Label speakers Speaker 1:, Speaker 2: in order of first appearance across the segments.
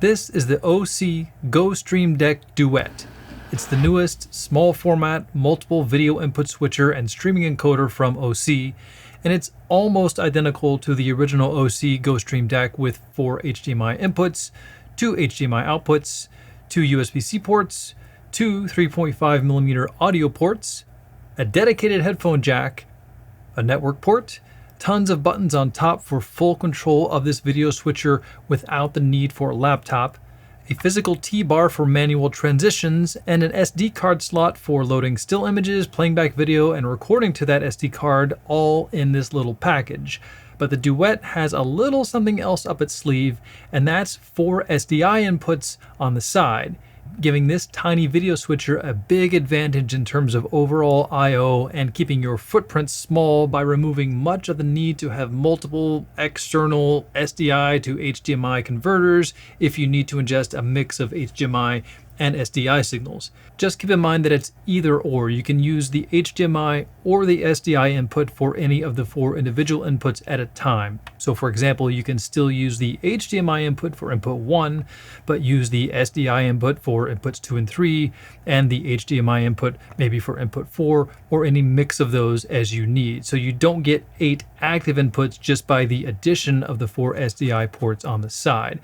Speaker 1: This is the Osee GoStream Deck DUET. It's the newest small format multiple video input switcher and streaming encoder from Osee, and it's almost identical to the original Osee GoStream Deck with 4 HDMI inputs, 2 HDMI outputs, 2 USB-C ports, 2 3.5mm audio ports, a dedicated headphone jack, a network port, tons of buttons on top for full control of this video switcher without the need for a laptop, a physical T-bar for manual transitions, and an SD card slot for loading still images, playing back video, and recording to that SD card, all in this little package. But the DUET has a little something else up its sleeve, and that's 4 SDI inputs on the side, giving this tiny video switcher a big advantage in terms of overall I/O and keeping your footprint small by removing much of the need to have multiple external SDI to HDMI converters if you need to ingest a mix of HDMI and SDI signals. Just keep in mind that it's either or. You can use the HDMI or the SDI input for any of the 4 individual inputs at a time. So for example, you can still use the HDMI input for input 1, but use the SDI input for inputs 2 and 3, and the HDMI input maybe for input 4, or any mix of those as you need. So you don't get 8 active inputs just by the addition of the 4 SDI ports on the side.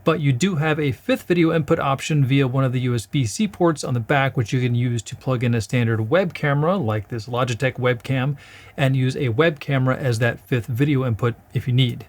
Speaker 1: But you do have a 5th video input option via one of the USB-C ports on the back, which you can use to plug in a standard web camera like this Logitech webcam and use a web camera as that 5th video input if you need.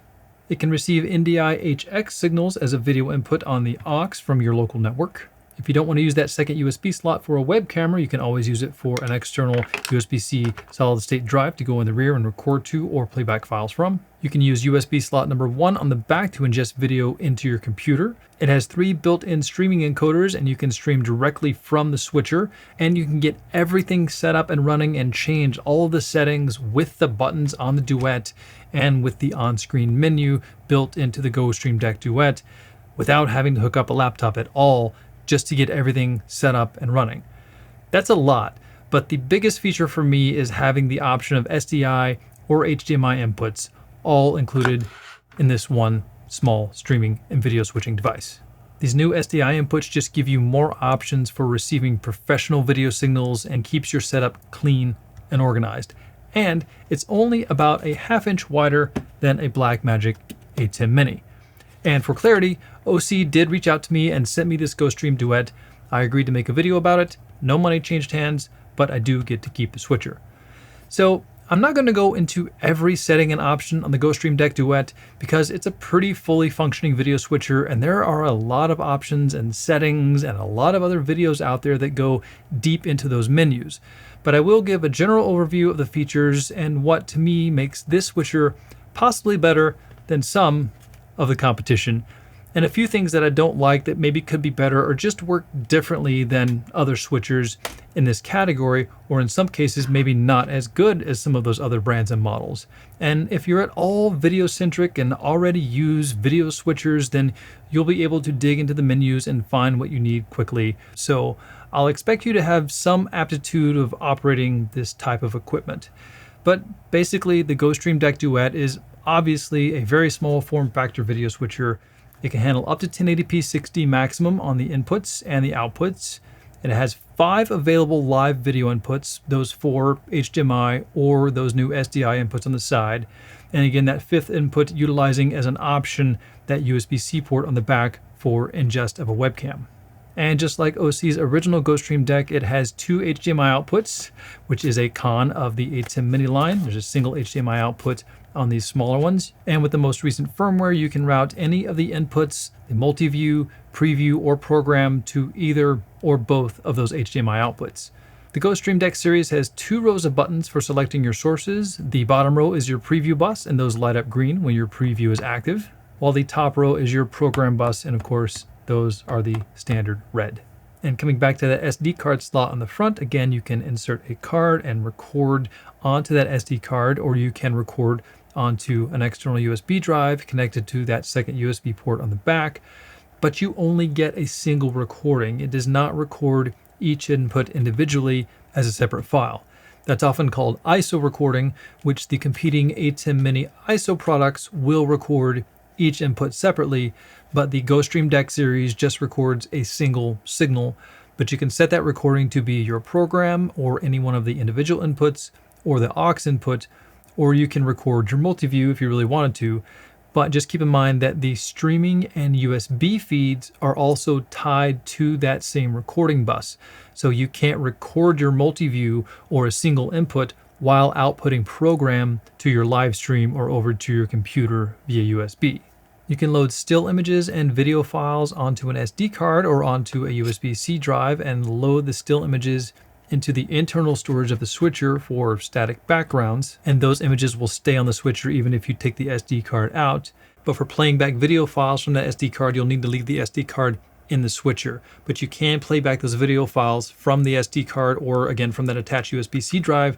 Speaker 1: It can receive NDI-HX signals as a video input on the aux from your local network. If you don't want to use that second USB slot for a web camera, you can always use it for an external USB-C solid-state drive to go in the rear and record to or play back files from. You can use USB slot number 1 on the back to ingest video into your computer. It has 3 built-in streaming encoders, and you can stream directly from the switcher, and you can get everything set up and running and change all of the settings with the buttons on the DUET and with the on-screen menu built into the GoStream Deck DUET without having to hook up a laptop at all, just to get everything set up and running. That's a lot, but the biggest feature for me is having the option of SDI or HDMI inputs all included in this one small streaming and video switching device. These new SDI inputs just give you more options for receiving professional video signals and keeps your setup clean and organized. And it's only about a 1/2 inch wider than a Blackmagic 810 Mini. And for clarity, Osee did reach out to me and sent me this GoStream DUET. I agreed to make a video about it. No money changed hands, but I do get to keep the switcher. So I'm not going to go into every setting and option on the GoStream Deck DUET because it's a pretty fully functioning video switcher, and there are a lot of options and settings and a lot of other videos out there that go deep into those menus. But I will give a general overview of the features and what to me makes this switcher possibly better than some of the competition, and a few things that I don't like that maybe could be better or just work differently than other switchers in this category, or in some cases maybe not as good as some of those other brands and models. And if you're at all video centric and already use video switchers, then you'll be able to dig into the menus and find what you need quickly. So I'll expect you to have some aptitude of operating this type of equipment. But basically the GoStream Deck DUET is obviously a very small form factor video switcher. It can handle up to 1080p 60 maximum on the inputs and the outputs. It has 5 available live video inputs, those 4 HDMI or those new SDI inputs on the side. And again, that 5th input utilizing as an option that USB-C port on the back for ingest of a webcam. And just like Osee's original GoStream Deck, it has 2 HDMI outputs, which is a con of the 810 Mini line. There's a single HDMI output on these smaller ones. And with the most recent firmware, you can route any of the inputs, the multi-view, preview, or program to either or both of those HDMI outputs. The GoStream Deck series has 2 rows of buttons for selecting your sources. The bottom row is your preview bus, and those light up green when your preview is active, while the top row is your program bus, and of course, those are the standard red. And coming back to that SD card slot on the front, again, you can insert a card and record onto that SD card, or you can record onto an external USB drive connected to that second USB port on the back, but you only get a single recording. It does not record each input individually as a separate file. That's often called ISO recording, which the competing 810 Mini ISO products will record each input separately, but the GoStream DEC series just records a single signal. But you can set that recording to be your program or any one of the individual inputs or the aux input, or you can record your multi-view if you really wanted to. But just keep in mind that the streaming and USB feeds are also tied to that same recording bus. So you can't record your multi-view or a single input while outputting program to your live stream or over to your computer via USB. You can load still images and video files onto an SD card or onto a USB-C drive and load the still images into the internal storage of the switcher for static backgrounds, and those images will stay on the switcher even if you take the SD card out. But for playing back video files from that SD card, you'll need to leave the SD card in the switcher. But you can play back those video files from the SD card or again from that attached USB-C drive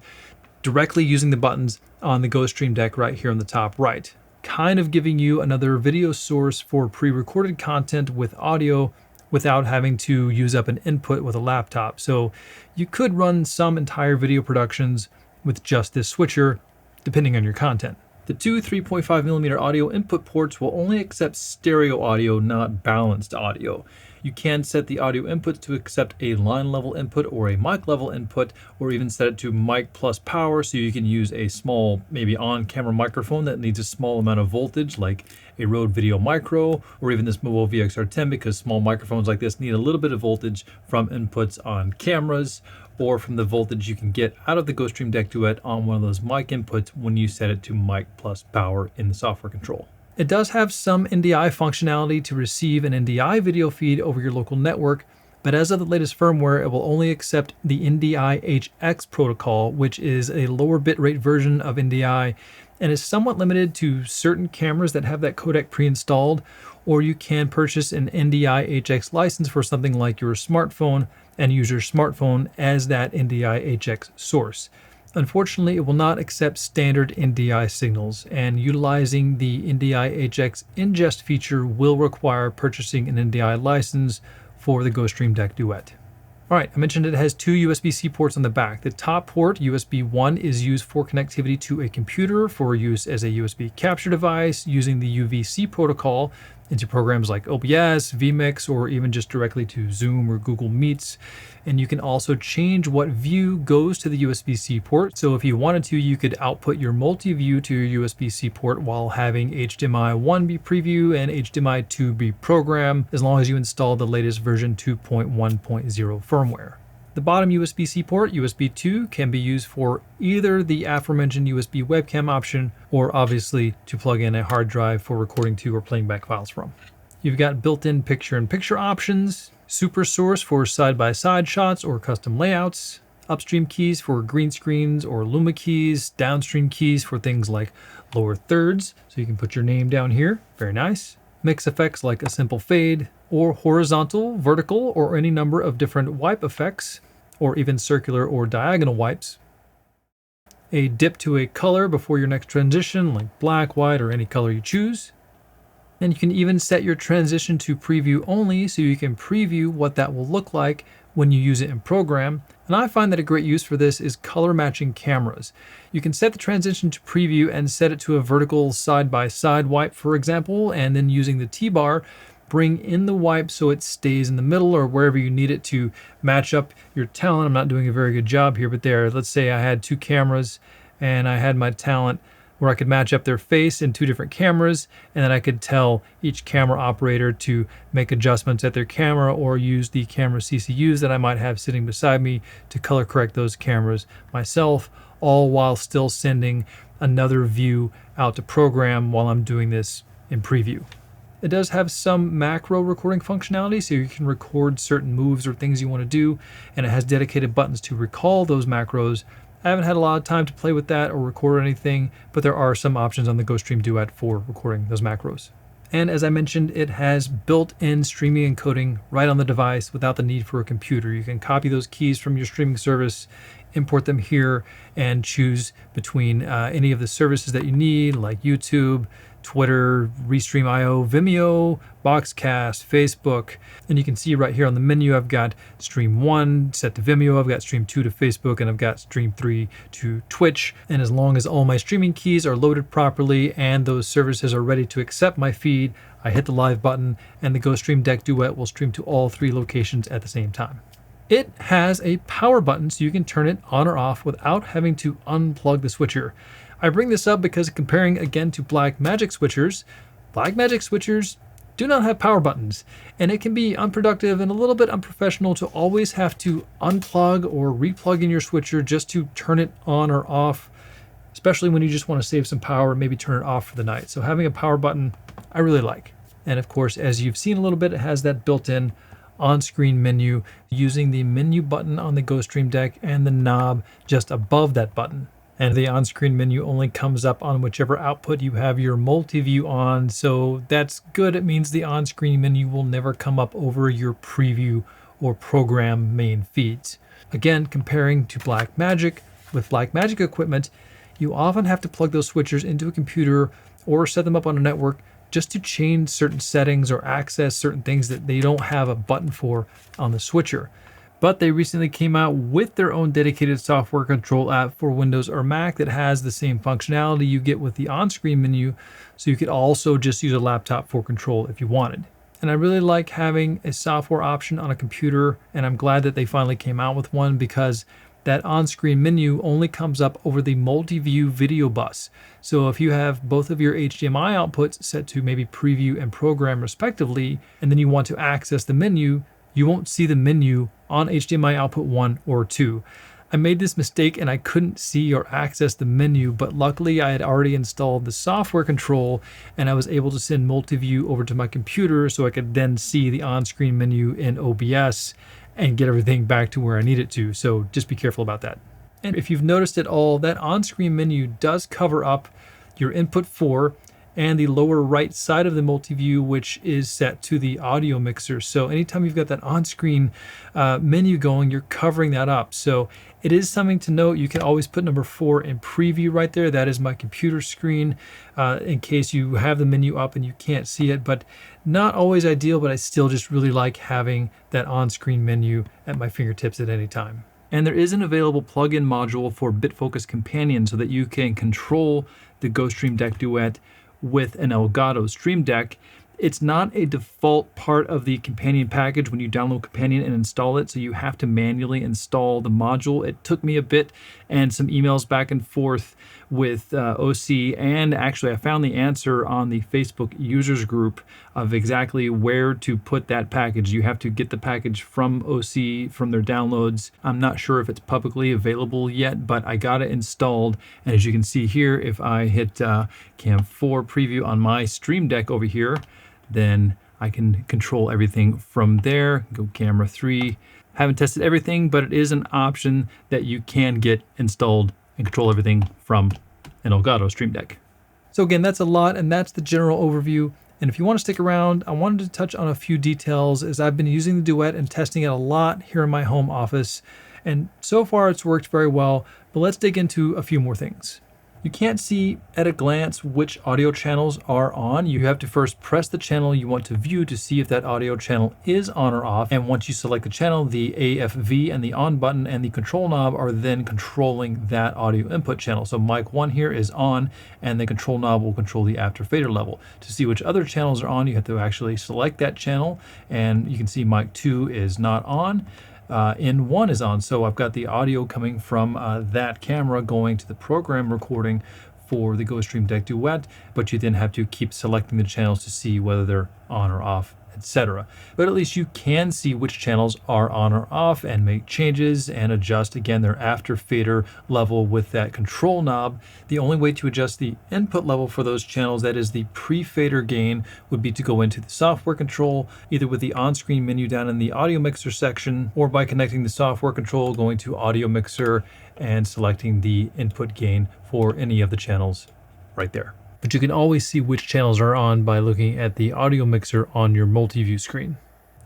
Speaker 1: directly using the buttons on the GoStream DEC right here on the top right, kind of giving you another video source for pre-recorded content with audio without having to use up an input with a laptop. So you could run some entire video productions with just this switcher, depending on your content. The two 3.5mm audio input ports will only accept stereo audio, not balanced audio. You can set the audio inputs to accept a line level input or a mic level input, or even set it to mic plus power, so you can use a small, maybe on-camera microphone that needs a small amount of voltage, like a Rode Video Micro, or even this Movo VXR10, because small microphones like this need a little bit of voltage from inputs on cameras, or from the voltage you can get out of the GoStream DEC DUET on one of those mic inputs when you set it to mic plus power in the software control. It does have some NDI functionality to receive an NDI video feed over your local network, but as of the latest firmware, it will only accept the NDI HX protocol, which is a lower bitrate version of NDI and is somewhat limited to certain cameras that have that codec pre-installed, or you can purchase an NDI HX license for something like your smartphone and use your smartphone as that NDI HX source. Unfortunately, it will not accept standard NDI signals, and utilizing the NDI HX ingest feature will require purchasing an NDI license for the GoStream DEC DUET. All right, I mentioned it has two USB-C ports on the back. The top port, USB 1, is used for connectivity to a computer for use as a USB capture device using the UVC protocol into programs like OBS, vMix, or even just directly to Zoom or Google Meets. And you can also change what view goes to the USB-C port. So if you wanted to, you could output your multi-view to your USB-C port while having HDMI 1 be preview and HDMI 2 be program, as long as you install the latest version 2.1.0 firmware. The bottom USB-C port, USB 2, can be used for either the aforementioned USB webcam option, or obviously to plug in a hard drive for recording to or playing back files from. You've got built-in picture-in-picture options, super source for side-by-side shots or custom layouts, upstream keys for green screens or Luma keys, downstream keys for things like lower thirds, so you can put your name down here, very nice. Mix effects like a simple fade, or horizontal, vertical, or any number of different wipe effects, or even circular or diagonal wipes. A dip to a color before your next transition, like black, white, or any color you choose. And you can even set your transition to preview only, so you can preview what that will look like when you use it in program. And I find that a great use for this is color matching cameras. You can set the transition to preview and set it to a vertical side-by-side wipe, for example, and then using the T-bar, bring in the wipe so it stays in the middle or wherever you need it to match up your talent. I'm not doing a very good job here, but there, let's say I had two cameras and I had my talent where I could match up their face in two different cameras, and then I could tell each camera operator to make adjustments at their camera or use the camera CCUs that I might have sitting beside me to color correct those cameras myself, all while still sending another view out to program while I'm doing this in preview. It does have some macro recording functionality, so you can record certain moves or things you want to do, and it has dedicated buttons to recall those macros. I haven't had a lot of time to play with that or record anything, but there are some options on the GoStream DUET for recording those macros. And as I mentioned, it has built-in streaming encoding right on the device without the need for a computer. You can copy those keys from your streaming service, import them here, and choose between any of the services that you need, like YouTube, Twitter, Restream.io, Vimeo, Boxcast, Facebook. And you can see right here on the menu, I've got Stream 1 set to Vimeo, I've got Stream 2 to Facebook, and I've got Stream 3 to Twitch. And as long as all my streaming keys are loaded properly and those services are ready to accept my feed, I hit the live button and the GoStream Deck Duet will stream to all 3 locations at the same time. It has a power button so you can turn it on or off without having to unplug the switcher. I bring this up because comparing again to Blackmagic switchers do not have power buttons, and it can be unproductive and a little bit unprofessional to always have to unplug or replug in your switcher just to turn it on or off, especially when you just want to save some power and maybe turn it off for the night. So having a power button, I really like. And of course, as you've seen a little bit, it has that built-in on-screen menu using the menu button on the GoStream Deck and the knob just above that button. And the on-screen menu only comes up on whichever output you have your multi-view on, so that's good. It means the on-screen menu will never come up over your preview or program main feeds. Again, comparing to Blackmagic, with Blackmagic equipment, you often have to plug those switchers into a computer or set them up on a network just to change certain settings or access certain things that they don't have a button for on the switcher. But they recently came out with their own dedicated software control app for Windows or Mac that has the same functionality you get with the on-screen menu, so you could also just use a laptop for control if you wanted. And I really like having a software option on a computer, and I'm glad that they finally came out with one because that on-screen menu only comes up over the multi-view video bus. So if you have both of your HDMI outputs set to maybe preview and program respectively, and then you want to access the menu, you won't see the menu on HDMI output 1 or 2. I made this mistake and I couldn't see or access the menu, but luckily I had already installed the software control and I was able to send multi-view over to my computer so I could then see the on-screen menu in OBS and get everything back to where I need it to. So just be careful about that. And if you've noticed at all, that on-screen menu does cover up your input 4 and the lower right side of the multi-view, which is set to the audio mixer. So anytime you've got that on-screen menu going, you're covering that up. So it is something to note. You can always put number 4 in preview right there. That is my computer screen in case you have the menu up and you can't see it, but not always ideal, but I still just really like having that on-screen menu at my fingertips at any time. And there is an available plugin module for BitFocus Companion so that you can control the GoStream Deck Duet with an Elgato Stream Deck. It's not a default part of the Companion package when you download Companion and install it, so you have to manually install the module. It took me a bit and some emails back and forth with Osee, and actually I found the answer on the Facebook users group of exactly where to put that package. You have to get the package from Osee from their downloads. I'm not sure if it's publicly available yet, but I got it installed, and as you can see here, if I hit Cam 4 preview on my Stream Deck over here, then I can control everything from there. Go camera 3. Haven't tested everything, but it is an option that you can get installed and control everything from an Elgato Stream Deck. So again, that's a lot, and that's the general overview. And if you want to stick around, I wanted to touch on a few details as I've been using the Duet and testing it a lot here in my home office. And so far it's worked very well, but let's dig into a few more things. You can't see at a glance which audio channels are on. You have to first press the channel you want to view to see if that audio channel is on or off. And once you select the channel, the AFV and the on button and the control knob are then controlling that audio input channel. So mic 1 here is on, and the control knob will control the after fader level. To see which other channels are on, you have to actually select that channel, and you can see mic 2 is not on. N1 is on, so I've got the audio coming from that camera going to the program recording for the GoStream Deck Duet, but you then have to keep selecting the channels to see whether they're on or off, etc. But at least you can see which channels are on or off and make changes and adjust again their after fader level with that control knob. The only way to adjust the input level for those channels, that is the pre-fader gain, would be to go into the software control, either with the on-screen menu down in the audio mixer section, or by connecting the software control, going to audio mixer and selecting the input gain for any of the channels right there. But you can always see which channels are on by looking at the audio mixer on your multi-view screen.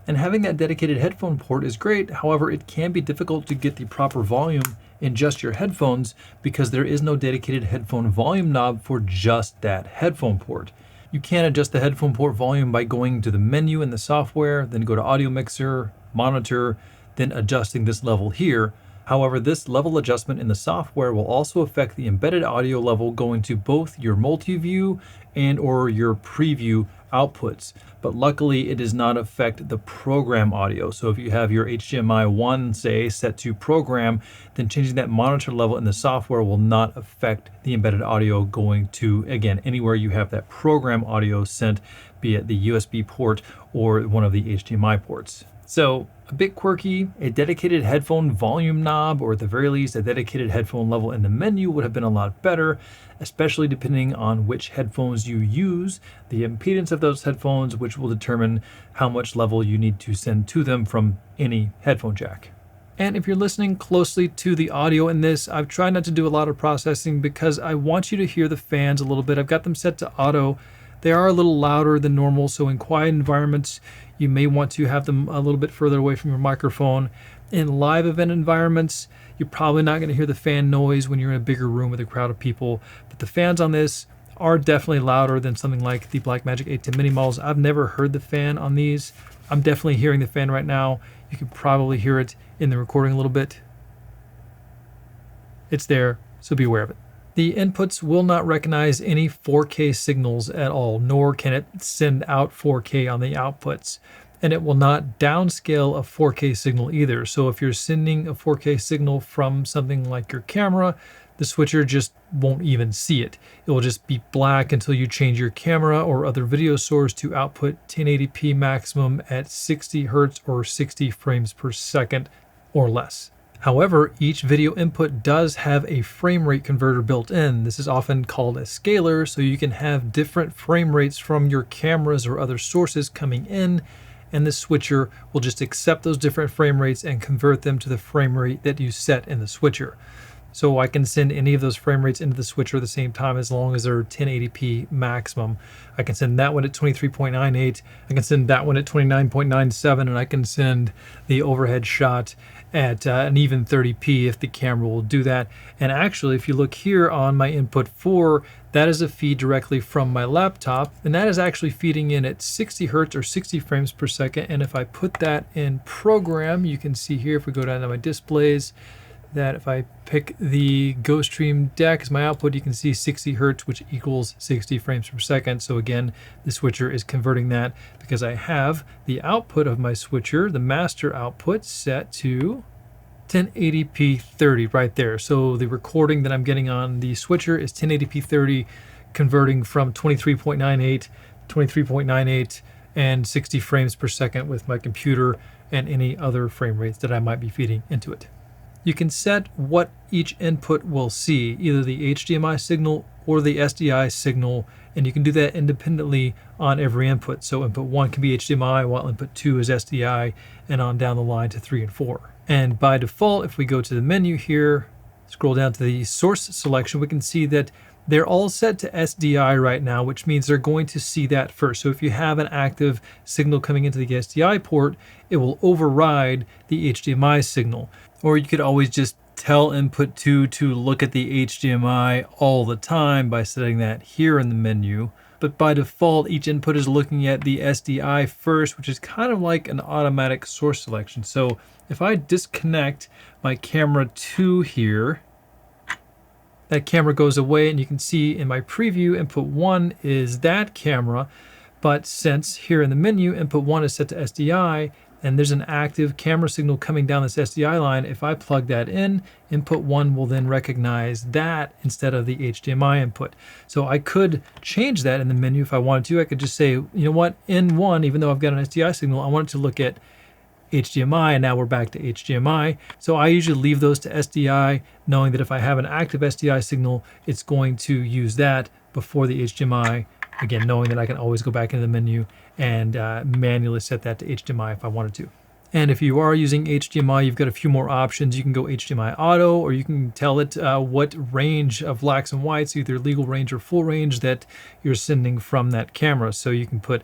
Speaker 1: And having that dedicated headphone port is great. However, it can be difficult to get the proper volume in just your headphones because there is no dedicated headphone volume knob for just that headphone port. You can adjust the headphone port volume by going to the menu in the software, then go to audio mixer, monitor, then adjusting this level here. However, this level adjustment in the software will also affect the embedded audio level going to both your multi-view and or your preview outputs. But luckily it does not affect the program audio. So if you have your HDMI 1, say, set to program, then changing that monitor level in the software will not affect the embedded audio going to, again, anywhere you have that program audio sent, be it the USB port or one of the HDMI ports. So a bit quirky, a dedicated headphone volume knob, or at the very least a dedicated headphone level in the menu would have been a lot better, especially depending on which headphones you use, the impedance of those headphones, which will determine how much level you need to send to them from any headphone jack. And if you're listening closely to the audio in this, I've tried not to do a lot of processing because I want you to hear the fans a little bit. I've got them set to auto. They are a little louder than normal, so in quiet environments, you may want to have them a little bit further away from your microphone. In live event environments, you're probably not going to hear the fan noise when you're in a bigger room with a crowd of people, but the fans on this are definitely louder than something like the Blackmagic 810 mini models. I've never heard the fan on these. I'm definitely hearing the fan right now. You can probably hear it in the recording a little bit. It's there, so be aware of it. The inputs will not recognize any 4K signals at all, nor can it send out 4K on the outputs. And it will not downscale a 4K signal either. So if you're sending a 4K signal from something like your camera, the switcher just won't even see it. It will just be black until you change your camera or other video source to output 1080p maximum at 60 Hertz or 60 frames per second or less. However, each video input does have a frame rate converter built in. This is often called a scaler, so you can have different frame rates from your cameras or other sources coming in, and the switcher will just accept those different frame rates and convert them to the frame rate that you set in the switcher. So I can send any of those frame rates into the switcher at the same time as long as they're 1080p maximum. I can send that one at 23.98, I can send that one at 29.97, and I can send the overhead shot at an even 30p if the camera will do that. And actually, if you look here on my input 4, that is a feed directly from my laptop, and that is actually feeding in at 60 Hertz or 60 frames per second. And if I put that in program, you can see here, if we go down to my displays, that if I pick the GoStream deck as my output, you can see 60 Hertz, which equals 60 frames per second. So again, the switcher is converting that because I have the output of my switcher, the master output, set to 1080p 30 right there. So the recording that I'm getting on the switcher is 1080p 30, converting from 23.98, and 60 frames per second with my computer and any other frame rates that I might be feeding into it. You can set what each input will see, either the HDMI signal or the SDI signal, and you can do that independently on every input. So input 1 can be HDMI, while input 2 is SDI, and on down the line to 3 and 4. And by default, if we go to the menu here, scroll down to the source selection, we can see that they're all set to SDI right now, which means they're going to see that first. So if you have an active signal coming into the SDI port, it will override the HDMI signal. Or you could always just tell input 2 to look at the HDMI all the time by setting that here in the menu. But by default, each input is looking at the SDI first, which is kind of like an automatic source selection. So if I disconnect my camera 2 here, that camera goes away, and you can see in my preview, input 1 is that camera. But since here in the menu, input 1 is set to SDI, and there's an active camera signal coming down this SDI line, if I plug that in, input 1 will then recognize that instead of the HDMI input. So I could change that in the menu if I wanted to. I could just say, you know what, in 1, even though I've got an SDI signal, I want it to look at HDMI, and now we're back to HDMI. So I usually leave those to SDI, knowing that if I have an active SDI signal, it's going to use that before the HDMI. Again, knowing that I can always go back into the menu and manually set that to HDMI if I wanted to. And if you are using HDMI, you've got a few more options. You can go HDMI auto, or you can tell it what range of blacks and whites, either legal range or full range, that you're sending from that camera. So you can put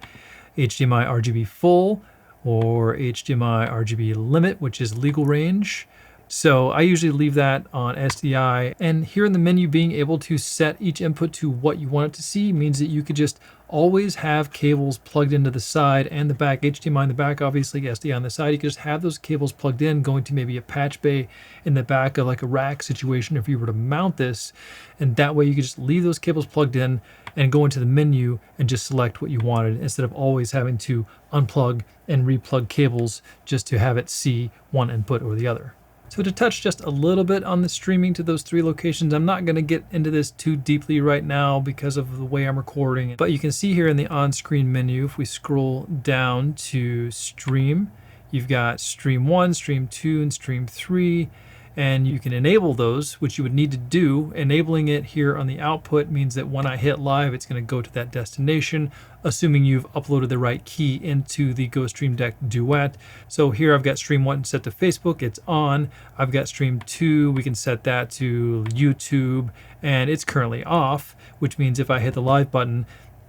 Speaker 1: HDMI RGB full, or HDMI RGB limit, which is legal range, So I usually leave that on SDI, and here in the menu, being able to set each input to what you want it to see means that you could just always have cables plugged into the side and the back, HDMI in the back, obviously SDI on the side. You could just have those cables plugged in, going to maybe a patch bay in the back of like a rack situation if you were to mount this. And that way you could just leave those cables plugged in and go into the menu and just select what you wanted instead of always having to unplug and replug cables just to have it see one input or the other. So to touch just a little bit on the streaming to those 3 locations, I'm not going to get into this too deeply right now because of the way I'm recording. But you can see here in the on-screen menu, if we scroll down to stream, you've got stream 1, stream 2, and stream 3. And you can enable those, which you would need to do. Enabling it here on the output means that when I hit live, it's going to go to that destination, assuming you've uploaded the right key into the GoStream Deck DUET. So here I've got stream 1 set to Facebook, it's on. I've got stream 2, we can set that to YouTube, and it's currently off, which means if I hit the live button,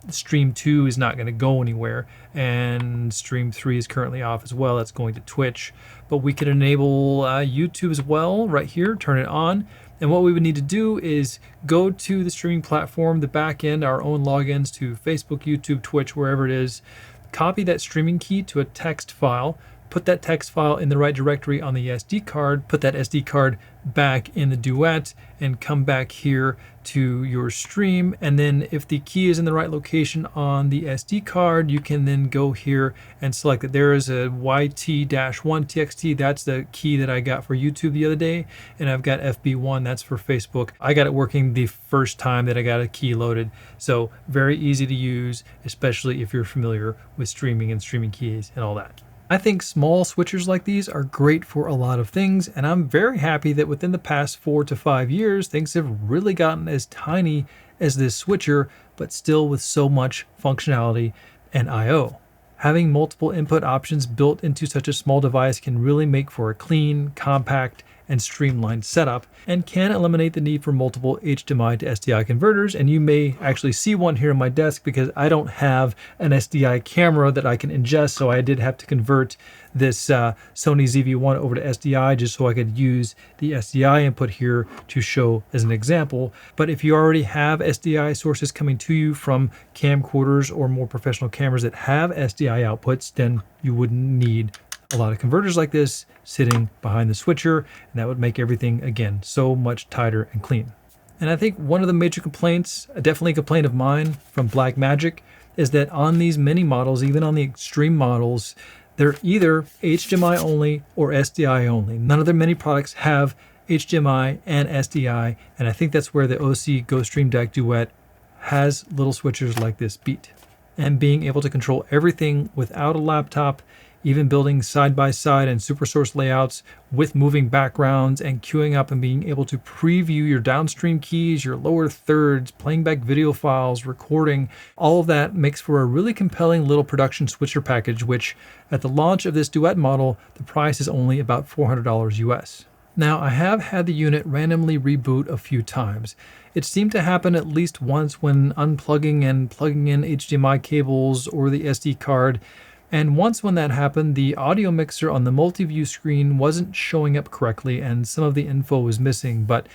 Speaker 1: stream 2 is not going to go anywhere, and stream 3 is currently off as well. That's going to Twitch, but we can enable YouTube as well right here, turn it on. And what we would need to do is go to the streaming platform, the back end, our own logins to Facebook, YouTube, Twitch, wherever it is, copy that streaming key to a text file, put that text file in the right directory on the SD card, put that SD card back in the DUET, and come back here to your stream. And then if the key is in the right location on the SD card, you can then go here and select that there is a YT-1 TXT. That's the key that I got for YouTube the other day. And I've got FB1, that's for Facebook. I got it working the first time that I got a key loaded. So very easy to use, especially if you're familiar with streaming and streaming keys and all that. I think small switchers like these are great for a lot of things, and I'm very happy that within the past 4 to 5 years, things have really gotten as tiny as this switcher, but still with so much functionality and I/O. Having multiple input options built into such a small device can really make for a clean, compact, and streamlined setup, and can eliminate the need for multiple HDMI to SDI converters. And you may actually see one here on my desk because I don't have an SDI camera that I can ingest, so I did have to convert this Sony ZV-1 over to SDI just so I could use the SDI input here to show as an example. But if you already have SDI sources coming to you from camcorders or more professional cameras that have SDI outputs, then you wouldn't need a lot of converters like this sitting behind the switcher, and that would make everything, again, so much tighter and clean. And I think one of the major complaints, definitely a complaint of mine from Blackmagic, is that on these mini models, even on the extreme models, they're either HDMI only or SDI only. None of their mini products have HDMI and SDI, and I think that's where the Osee GoStream Deck DUET has little switchers like this beat. And being able to control everything without a laptop, even building side-by-side and super source layouts with moving backgrounds and queuing up and being able to preview your downstream keys, your lower thirds, playing back video files, recording, all of that makes for a really compelling little production switcher package, which at the launch of this DUET model, the price is only about $400 US. Now, I have had the unit randomly reboot a few times. It seemed to happen at least once when unplugging and plugging in HDMI cables or the SD card. And once when that happened, the audio mixer on the multi-view screen wasn't showing up correctly and some of the info was missing, but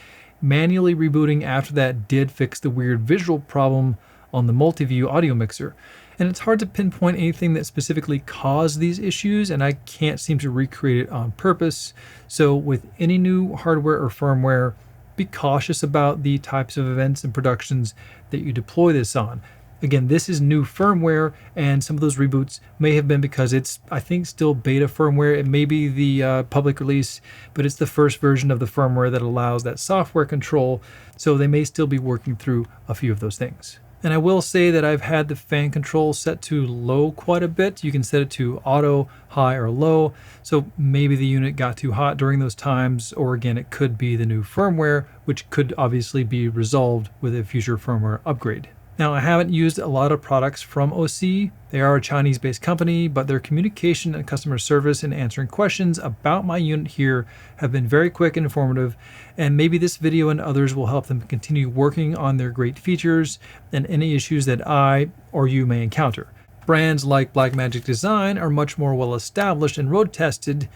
Speaker 1: manually rebooting after that did fix the weird visual problem on the multi-view audio mixer. And it's hard to pinpoint anything that specifically caused these issues, and I can't seem to recreate it on purpose. So with any new hardware or firmware, be cautious about the types of events and productions that you deploy this on. Again, this is new firmware, and some of those reboots may have been because it's, I think, still beta firmware. It may be the public release, but it's the first version of the firmware that allows that software control, so they may still be working through a few of those things. And I will say that I've had the fan control set to low quite a bit. You can set it to auto, high, or low, so maybe the unit got too hot during those times, or again, it could be the new firmware, which could obviously be resolved with a future firmware upgrade. Now, I haven't used a lot of products from Osee. They are a Chinese-based company, but their communication and customer service and answering questions about my unit here have been very quick and informative, and maybe this video and others will help them continue working on their great features and any issues that I or you may encounter. Brands like Blackmagic Design are much more well-established and road-tested,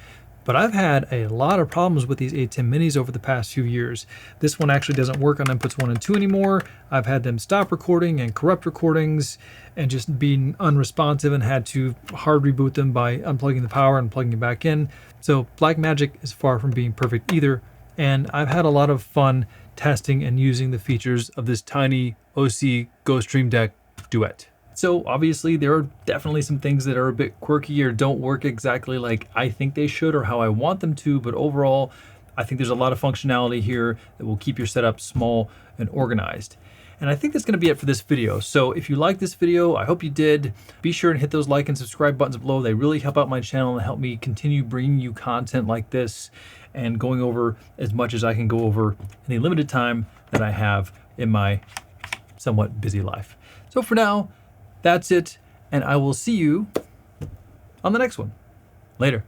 Speaker 1: But I've had a lot of problems with these 810 minis over the past few years. This one actually doesn't work on inputs 1 and 2 anymore. I've had them stop recording and corrupt recordings and just being unresponsive, and had to hard reboot them by unplugging the power and plugging it back in. So Blackmagic is far from being perfect either. And I've had a lot of fun testing and using the features of this tiny Osee GoStream Deck DUET. So obviously there are definitely some things that are a bit quirky or don't work exactly like I think they should or how I want them to, but overall, I think there's a lot of functionality here that will keep your setup small and organized. And I think that's gonna be it for this video. So if you like this video, I hope you did. Be sure and hit those like and subscribe buttons below. They really help out my channel and help me continue bringing you content like this and going over as much as I can go over in the limited time that I have in my somewhat busy life. So for now, that's it, and I will see you on the next one. Later.